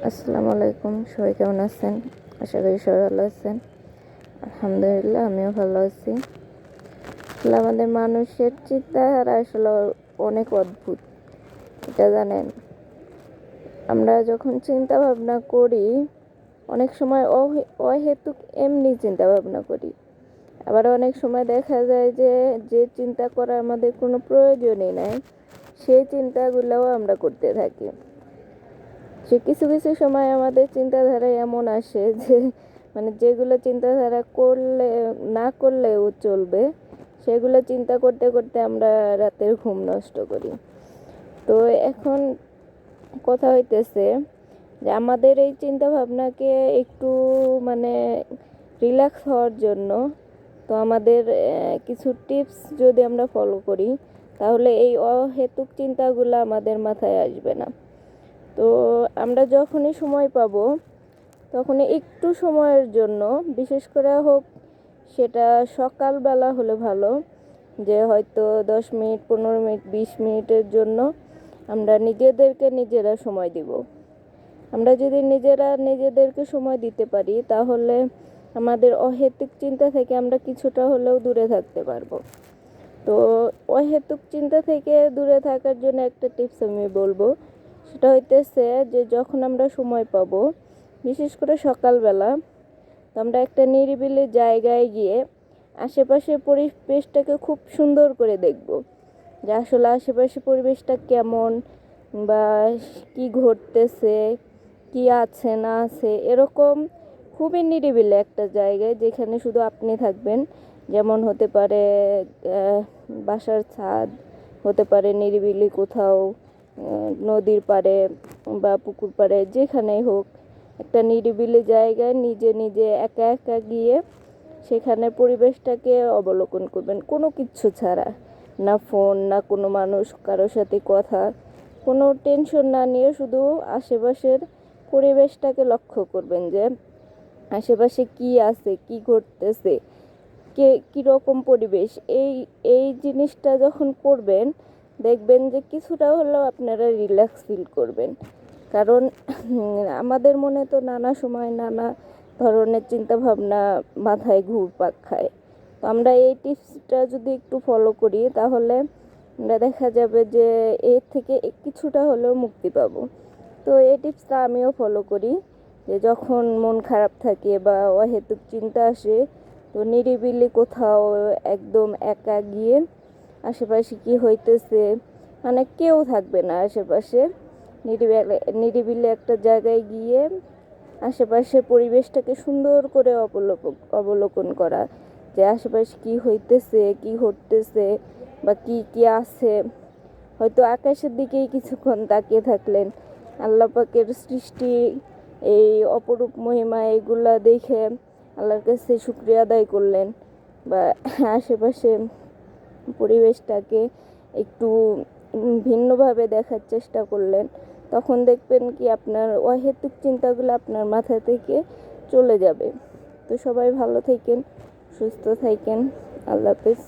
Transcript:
আসসালামু আলাইকুম। সবাই কেমন আছেন? আশা করি সবাই ভালো আছেন। আলহামদুলিল্লাহ, আমিও ভালো আছি। আসলে আমাদের মানুষের চিন্তাধারা আসলে অনেক অদ্ভুত, এটা জানেন? আমরা যখন চিন্তা ভাবনা করি, অনেক সময় অহেতুক এমনি চিন্তা ভাবনা করি। আবার অনেক সময় দেখা যায় যে যে চিন্তা করা আমাদের কোনো প্রয়োজনই নাই, সেই চিন্তাগুলোও আমরা করতে থাকি। সে কিছু কিছু সময় আমাদের চিন্তাধারায় এমন আসে যে যেগুলো চিন্তাধারা করলে না করলেও চলবে, সেগুলো চিন্তা করতে করতে আমরা রাতের ঘুম নষ্ট করি। তো এখন কথা হইতেছে যে আমাদের এই চিন্তা ভাবনাকে একটু মানে রিল্যাক্স হওয়ার জন্য তো আমাদের কিছু টিপস যদি আমরা ফলো করি, তাহলে এই অহেতুক চিন্তাগুলো আমাদের মাথায় আসবে না। তো আমরা যখনই সময় পাবো, তখনই একটু সময়ের জন্য, বিশেষ করে হোক সেটা সকালবেলা হলে ভালো, যে হয়তো 10 মিনিট, 15 মিনিট, 20 মিনিটের জন্য আমরা নিজেরা সময় দিব। আমরা যদি নিজেদেরকে সময় দিতে পারি, তাহলে আমাদের অহেতুক চিন্তা থেকে আমরা কিছুটা হলেও দূরে থাকতে পারবো। তো অহেতুক চিন্তা থেকে দূরে থাকার জন্য একটা টিপস আমি বলবো, সেটা হইতেছে যে যখন আমরা সময় পাবো, বিশেষ করে সকালবেলা, তো আমরা একটা নিরিবিলি জায়গায় গিয়ে আশেপাশের পরিবেশটাকে খুব সুন্দর করে দেখব, যে আসলে আশেপাশে পরিবেশটা কেমন, বা কি ঘটতেছে, কি আছে না আছে, এরকম খুবই নিরিবিলি একটা জায়গায় যেখানে শুধু আপনি থাকবেন। যেমন হতে পারে বাসার ছাদ, হতে পারে নিরিবিলি কোথাও নদীর পাড়ে বা পুকুর পাড়ে, যেখানেই হোক, একটা নিরিবিলি জায়গায় নিজে একা একা গিয়ে সেখানে পরিবেশটাকে অবলোকন করবেন, কোনো কিচ্ছু ছাড়া, না ফোন, না কোনো মানুষ, কারোর সাথে কথা, কোনো টেনশন না নিয়ে শুধু আশেপাশের পরিবেশটাকে লক্ষ্য করবেন, যে আশেপাশে কি আছে, কি ঘটতেছে, কীরকম পরিবেশ। এই এই জিনিসটা যখন করবেন, দেখবেন যে কিছুটা হলেও আপনারা রিল্যাক্স ফিল করবেন। কারণ আমাদের মনে তো নানা সময় নানা ধরনের চিন্তা ভাবনা মাথায় ঘুরপাক খায়। তো আমরা এই টিপসটা যদি একটু ফলো করি, তাহলে আমরা দেখা যাবে যে এর থেকে কিছুটা হলেও মুক্তি পাবো। তো এই টিপসটা আমিও ফলো করি, যে যখন মন খারাপ থাকে বা অহেতুক চিন্তা আসে, তো নিরিবিলি কোথাও একদম একা গিয়ে আশেপাশে কি হইতেছে, কেউ থাকবে না আশেপাশে, নিরিবিলি একটা জায়গায় গিয়ে আশেপাশের পরিবেশটাকে সুন্দর করে অবলোকন করা, যে আশেপাশে কি হইতেছে, কি ঘটতেছে, বা কি কি আছে। হয়তো আকাশের দিকেই কিছুক্ষণ তাকিয়ে থাকলেন, আল্লাহ পাকের সৃষ্টি, এই অপরূপ মহিমা, এগুলা দেখে আল্লাহর কাছে শুকরিয়া আদায় করলেন, বা আশেপাশে পরিবেশটাকে একটু ভিন্নভাবে দেখার চেষ্টা করলেন। তখন দেখবেন কি আপনার অহেতুক চিন্তাগুলো আপনার মাথা থেকে চলে যাবে। তো সবাই ভালো থাকেন, সুস্থ থাকেন। আল্লাহ হাফেজ।